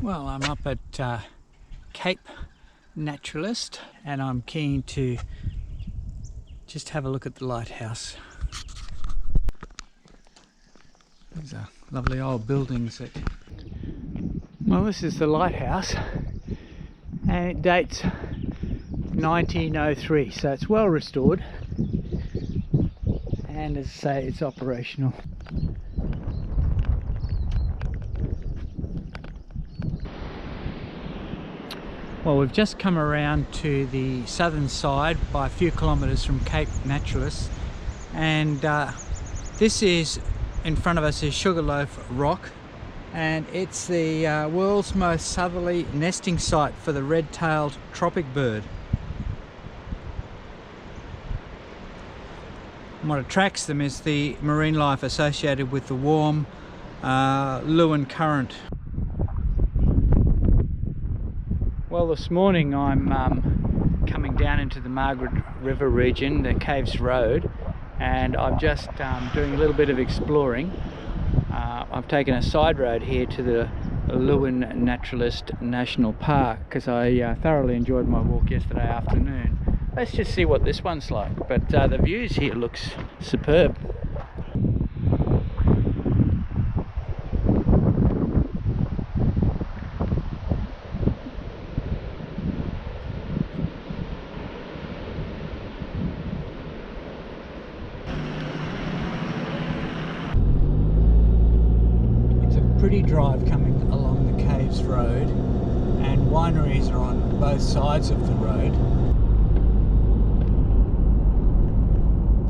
Well, I'm up at Cape Naturaliste and I'm keen to just have a look at the lighthouse. These are lovely old buildings. Well, this is the lighthouse and it dates 1903, so it's well restored, and as I say, it's operational. Well, we've just come around to the southern side by a few kilometres from Cape Naturaliste, and this is, in front of us is Sugarloaf Rock, and it's the world's most southerly nesting site for the red-tailed tropic bird. And what attracts them is the marine life associated with the warm LEEUWIN current. Well, this morning I'm coming down into the Margaret River region, the Caves Road, and I'm just doing a little bit of exploring. I've taken a side road here to the LEEUWIN Naturalist National Park because I thoroughly enjoyed my walk yesterday afternoon. Let's just see what this one's like, but the views here looks superb. Pretty drive coming along the Caves Road, and wineries are on both sides of the road.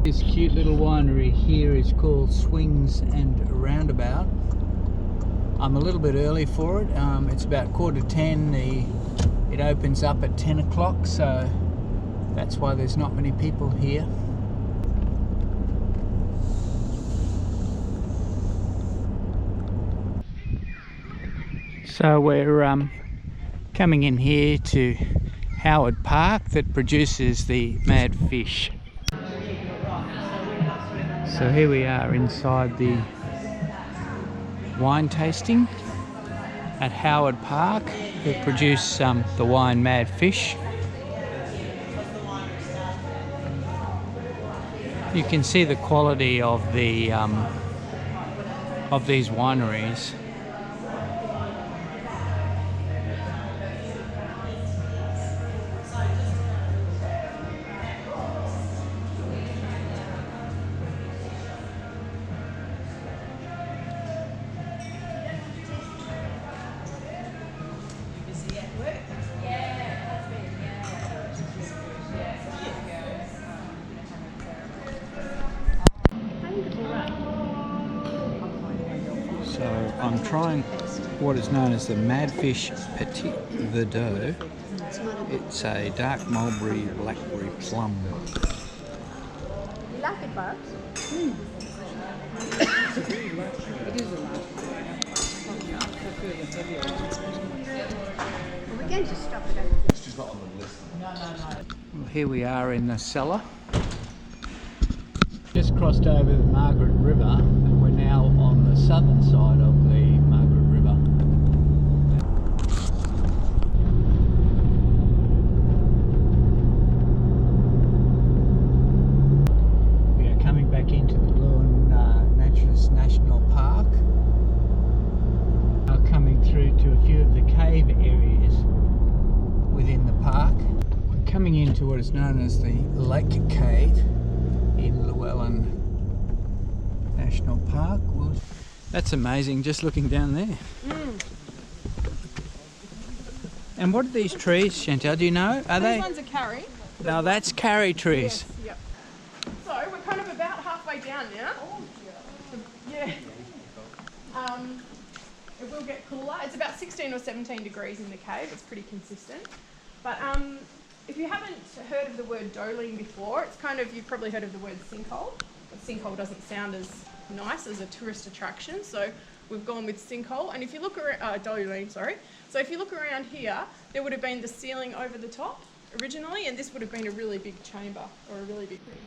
This cute little winery here is called Swings and Roundabout. I'm a little bit early for it. It's about 9:45. It opens up at 10 o'clock, so that's why there's not many people here. So we're coming in here to Howard Park that produces the mad fish. So here we are inside the wine tasting at Howard Park. They produce the wine mad fish. You can see the quality of the of these wineries. So I'm trying what is known as the Madfish Petit Verdot. It's a dark mulberry blackberry plum. You like it, Barbs? It is a lot. We're going to stop it over there. She's not on the list. Well, here we are in the cellar. Just crossed over the Margaret River and we're now on the southern side of the Margaret River. We are coming back into the LEEUWIN Naturalist National Park. Now coming through to a few of the cave areas within the park. We're coming into what is known as the Lake Cave in LEEUWIN National Park. Well, that's amazing, just looking down there. And what are these trees, Chantal? Do you know? Are These ones are carry. Now that's carry trees. Yes, yep. So we're kind of about halfway down now. Yeah. It will get cooler. It's about 16 or 17 degrees in the cave. It's pretty consistent. But if you haven't heard of the word doling before, it's kind of, you've probably heard of the word sinkhole. But sinkhole doesn't sound as nice as a tourist attraction, so we've gone with sinkhole. And if you look around, doling, sorry. So if you look around here, there would have been the ceiling over the top originally, and this would have been a really big chamber or a really big room.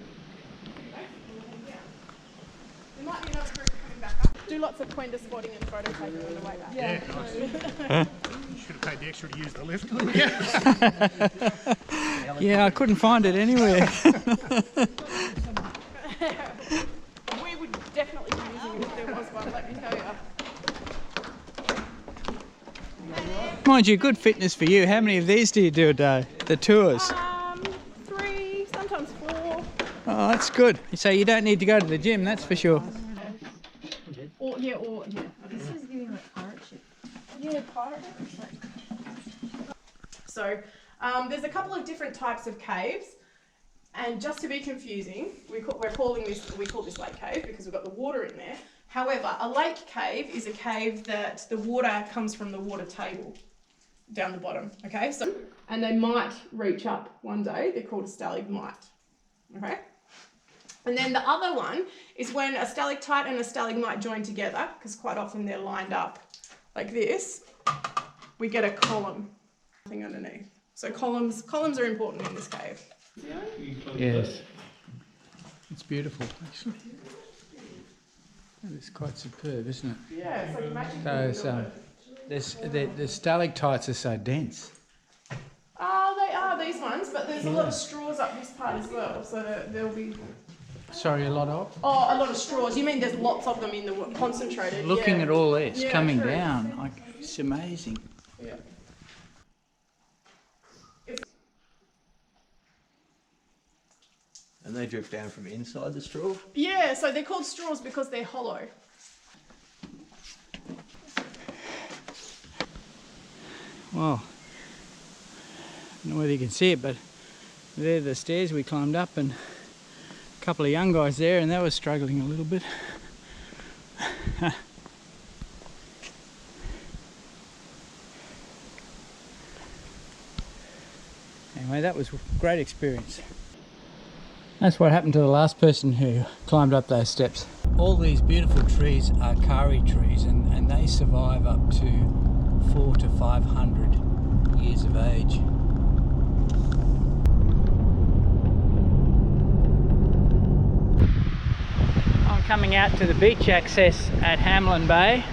Okay, there might be another group coming back up. Do lots of pointer spotting and photo taking on the way back. Yeah, nice. You should have paid the extra to use the lift. Yeah, I couldn't find it anywhere. We would definitely be using it if there was one, let me tell you. Mind you, good fitness for you. How many of these do you do a day? The tours? 3, sometimes 4. Oh, that's good. So you don't need to go to the gym, that's for sure. Or yeah. This is giving like pirate shit. Yeah, pirate. So there's a couple of different types of caves, and just to be confusing, we call this lake cave because we've got the water in there. However, a lake cave is a cave that the water comes from the water table down the bottom. Okay, so and they might reach up one day. They're called a stalagmite. Okay. And then the other one is when a stalactite and a stalagmite join together, because quite often they're lined up like this, we get a column thing underneath. So columns are important in this cave. Yes. It's beautiful, actually. It's quite superb, isn't it? Yeah, it's like magic. The stalactites are so dense. Oh, they are these ones, but there's a lot of straws up this part as well, so there'll be... Sorry, a lot of? Oh, a lot of straws. You mean there's lots of them in the concentrated? Looking at all this coming true. down, like, it's amazing. Yeah. And they drip down from inside the straw? Yeah, so they're called straws because they're hollow. Wow. I don't know whether you can see it, but there are the stairs we climbed up, and a couple of young guys there, and they were struggling a little bit. Anyway, that was a great experience. That's what happened to the last person who climbed up those steps. All these beautiful trees are kari trees, and they survive up to 400 to 500 years of age. I'm coming out to the beach access at Hamlin Bay,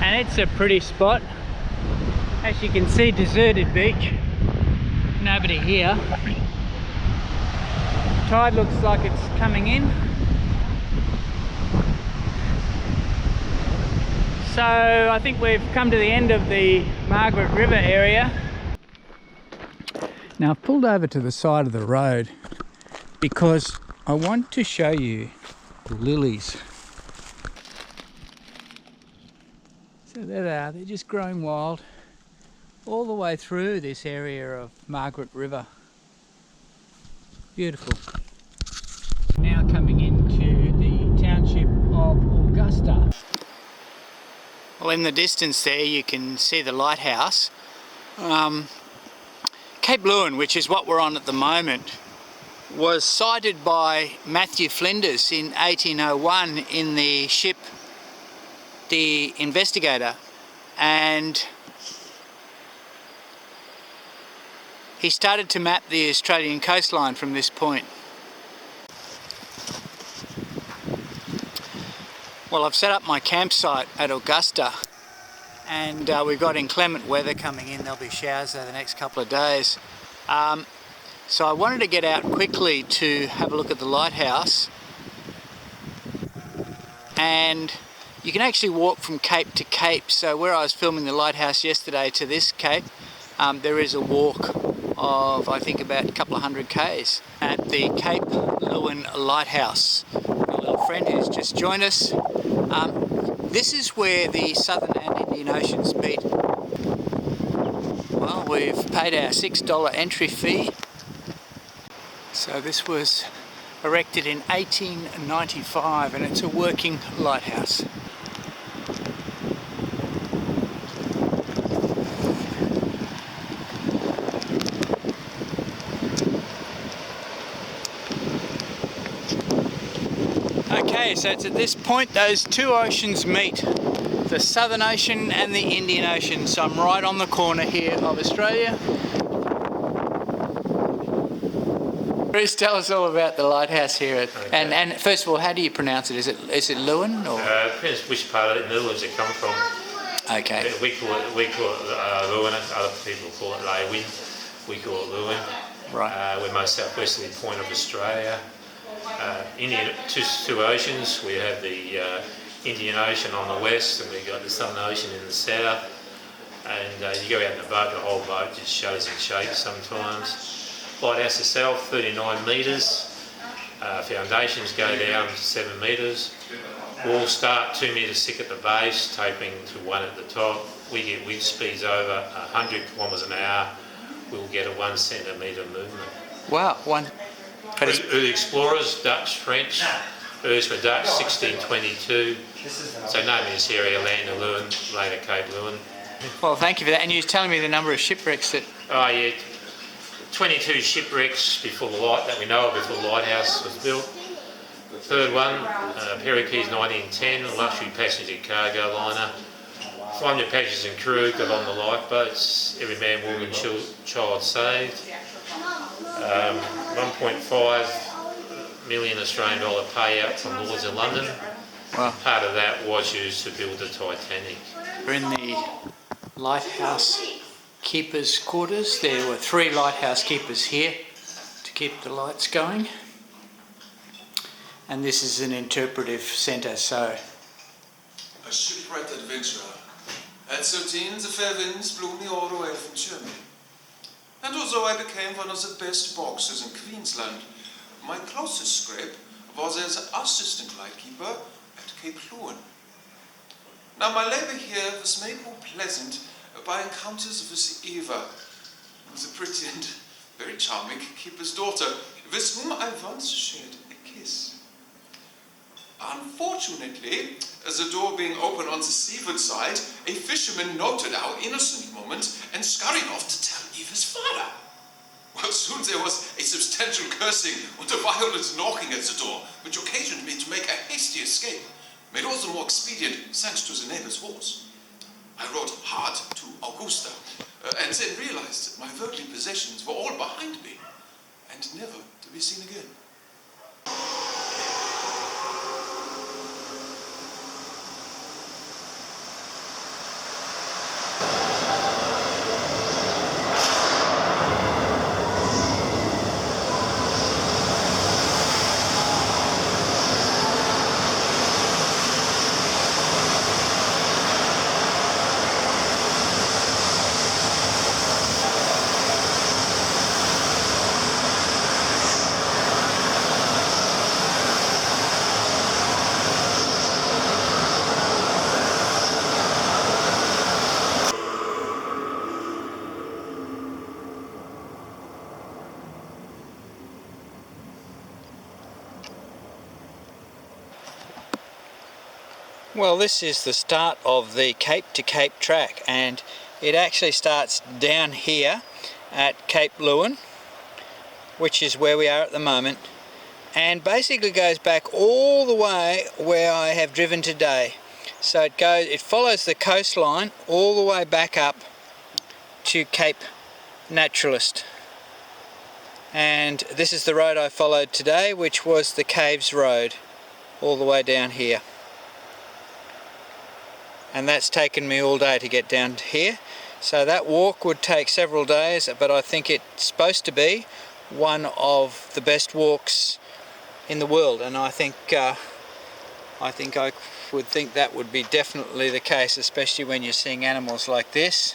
and it's a pretty spot. As you can see, deserted beach, nobody here. Tide looks like it's coming in. So I think we've come to the end of the Margaret River area. Now I've pulled over to the side of the road because I want to show you the lilies. So there they are, they're just growing wild all the way through this area of Margaret River. Beautiful. Now coming into the township of Augusta. Well, in the distance there you can see the lighthouse. Cape LEEUWIN, which is what we're on at the moment, was sighted by Matthew Flinders in 1801 in the ship the Investigator, and he started to map the Australian coastline from this point. Well, I've set up my campsite at Augusta, and we've got inclement weather coming in. There'll be showers over the next couple of days. So I wanted to get out quickly to have a look at the lighthouse. And you can actually walk from cape to cape. So where I was filming the lighthouse yesterday to this cape, there is a walk of, I think, about a couple of 100 k's at the Cape LEEUWIN Lighthouse. My little friend who's just joined us. This is where the Southern and Indian Oceans meet. Well, we've paid our $6 entry fee. So this was erected in 1895 and it's a working lighthouse. Okay, so it's at this point those two oceans meet, the Southern Ocean and the Indian Ocean. So I'm right on the corner here of Australia Bruce, tell us all about the lighthouse here. And first of all, how do you pronounce it? Is it LEEUWIN or? Depends which part of the Netherlands it come from. Okay. We call it LEEUWIN. Other people call it LEEUWIN. We call it LEEUWIN. Right. We're most southwesterly point of Australia. Indian, two oceans. We have the Indian Ocean on the west, and we've got the Southern Ocean in the south. And you go out in the boat, the whole boat just shows its shape sometimes. Lighthouse itself, 39 metres. Foundations go down 7 metres. Walls start 2 metres thick at the base, tapering to 1 at the top. We get wind speeds over 100 kilometres an hour. We'll get a 1 centimetre movement. Wow. Early explorers, Dutch, French. First were Dutch, 1622. So naming this area Land of Leeuwin, later Cape Leeuwin. Well, thank you for that. And you were telling me the number of shipwrecks that... Oh yeah, 22 shipwrecks before that we know of before the lighthouse was built. The third one, Pericles 1910, a luxury passenger cargo liner. 500 passengers and crew got on the lifeboats. Every man, woman, child saved. 1.5 million Australian dollar payout from Lords of London. Wow. Part of that was used to build the Titanic. We're in the lighthouse keepers' quarters. There were 3 lighthouse keepers here to keep the lights going. And this is an interpretive centre, so... A shipwrecked adventurer had 13 the fair winds blown the auto eventyr med. And although I became one of the best boxers in Queensland, my closest scrape was as assistant lightkeeper at Cape Leeuwin. Now my labour here was made more pleasant by encounters with Eva, the pretty and very charming keeper's daughter, with whom I once shared a kiss. Unfortunately, the door being open on the seaward side, a fisherman noted our innocent moment and scurried off to tell Eva's father. Well, soon there was a substantial cursing and a violent knocking at the door, which occasioned me to make a hasty escape, made all the more expedient thanks to the neighbor's horse. I rode hard to Augusta, and then realized that my worldly possessions were all behind me, and never to be seen again. Well, this is the start of the Cape to Cape track, and it actually starts down here at Cape Leeuwin, which is where we are at the moment, and basically goes back all the way where I have driven today. So it follows the coastline all the way back up to Cape Naturaliste. And this is the road I followed today, which was the Caves Road, all the way down here. And that's taken me all day to get down here. So that walk would take several days, but I think it's supposed to be one of the best walks in the world, and I think I would think that would be definitely the case, especially when you're seeing animals like this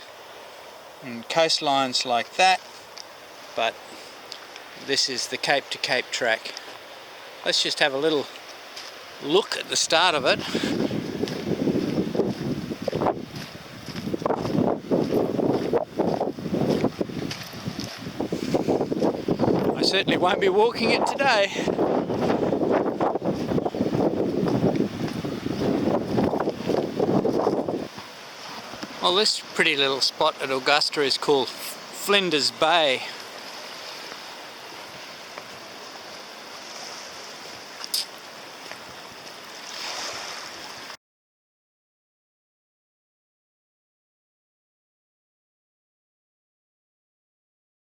and coastlines like that. But this is the Cape to Cape track. Let's just have a little look at the start of it. I certainly won't be walking it today. Well, this pretty little spot at Augusta is called Flinders Bay.